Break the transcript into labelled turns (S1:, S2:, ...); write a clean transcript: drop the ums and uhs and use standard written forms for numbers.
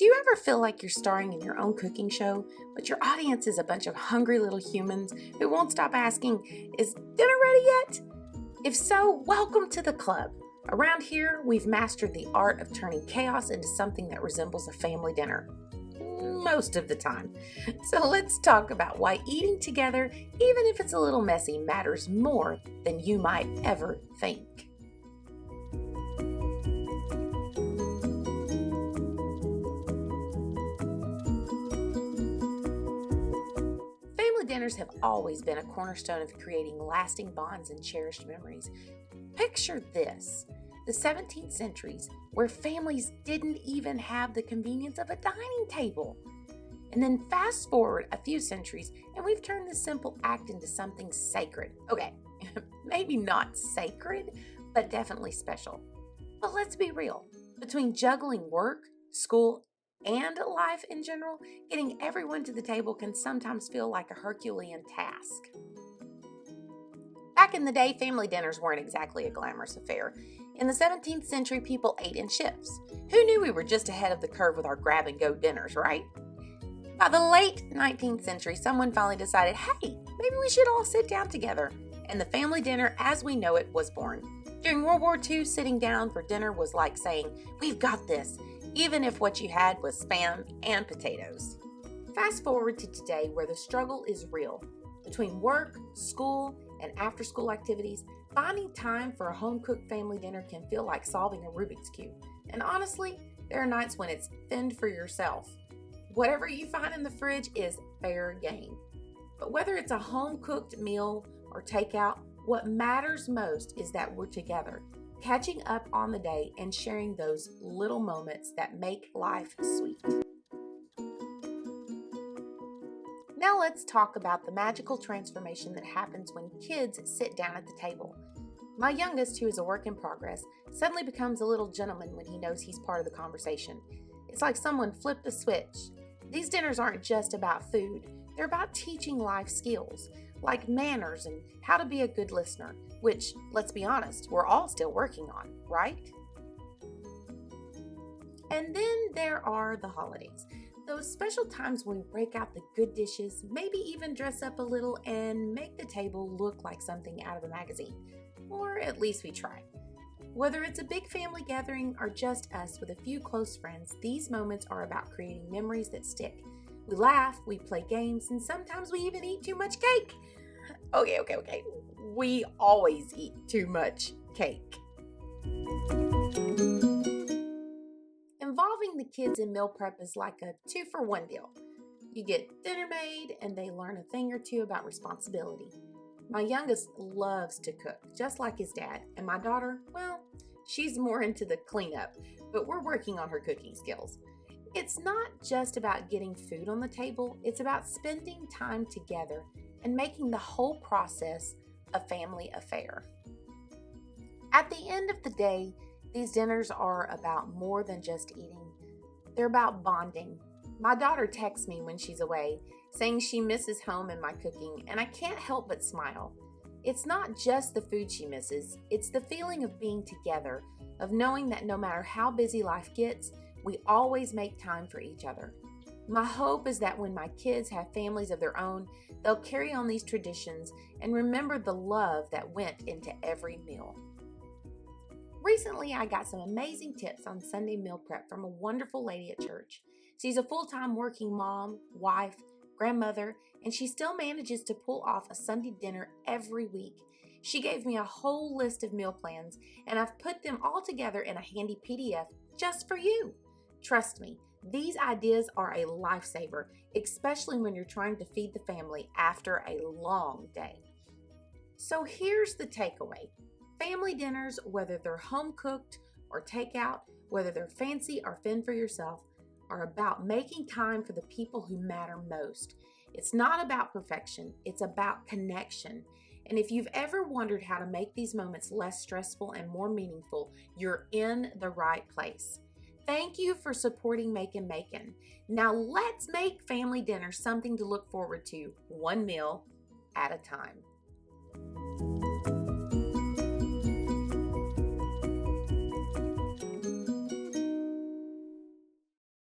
S1: Do you ever feel like you're starring in your own cooking show, but your audience is a bunch of hungry little humans who won't stop asking, "Is dinner ready yet?" If so, welcome to the club. Around here, we've mastered the art of turning chaos into something that resembles a family dinner. Most of the time. So let's talk about why eating together, even if it's a little messy, matters more than you might ever think. Family dinners have always been a cornerstone of creating lasting bonds and cherished memories. Picture this: the 17th centuries, where families didn't even have the convenience of a dining table. And then fast forward a few centuries, and we've turned this simple act into something sacred. Okay, maybe not sacred, but definitely special. But let's be real. Between juggling work, school, and life in general, getting everyone to the table can sometimes feel like a Herculean task. Back in the day, family dinners weren't exactly a glamorous affair. In the 17th century, people ate in shifts. Who knew we were just ahead of the curve with our grab-and-go dinners, right? By the late 19th century, someone finally decided, hey, maybe we should all sit down together. And the family dinner as we know it was born. During World War II, sitting down for dinner was like saying, we've got this, even if what you had was Spam and potatoes. Fast forward to today, where the struggle is real. Between work, school, and after-school activities, finding time for a home-cooked family dinner can feel like solving a Rubik's Cube. And honestly, there are nights when it's fend for yourself. Whatever you find in the fridge is fair game. But whether it's a home-cooked meal or takeout, what matters most is that we're together, catching up on the day and sharing those little moments that make life sweet. Now let's talk about the magical transformation that happens when kids sit down at the table. My youngest, who is a work in progress, suddenly becomes a little gentleman when he knows he's part of the conversation. It's like someone flipped a switch. These dinners aren't just about food. They're about teaching life skills, like manners and how to be a good listener, which, let's be honest, we're all still working on, right? And then there are the holidays. Those special times when we break out the good dishes, maybe even dress up a little and make the table look like something out of a magazine. Or at least we try. Whether it's a big family gathering or just us with a few close friends, these moments are about creating memories that stick. We laugh, we play games, and sometimes we even eat too much cake. Okay. We always eat too much cake. Involving the kids in meal prep is like a 2-for-1 deal. You get dinner made and they learn a thing or two about responsibility. My youngest loves to cook, just like his dad, and my daughter, well, she's more into the cleanup, but we're working on her cooking skills. It's not just about getting food on the table, it's about spending time together and making the whole process a family affair. At the end of the day, these dinners are about more than just eating. They're about bonding. My daughter texts me when she's away, saying she misses home and my cooking, and I can't help but smile. It's not just the food she misses, it's the feeling of being together, of knowing that no matter how busy life gets, we always make time for each other. My hope is that when my kids have families of their own, they'll carry on these traditions and remember the love that went into every meal. Recently, I got some amazing tips on Sunday meal prep from a wonderful lady at church. She's a full-time working mom, wife, grandmother, and she still manages to pull off a Sunday dinner every week. She gave me a whole list of meal plans, and I've put them all together in a handy PDF just for you. Trust me, these ideas are a lifesaver, especially when you're trying to feed the family after a long day. So here's the takeaway. Family dinners, whether they're home cooked or takeout, whether they're fancy or fend for yourself, are about making time for the people who matter most. It's not about perfection, it's about connection. And if you've ever wondered how to make these moments less stressful and more meaningful, you're in the right place. Thank you for supporting Macon. Now let's make family dinner something to look forward to, one meal at a time.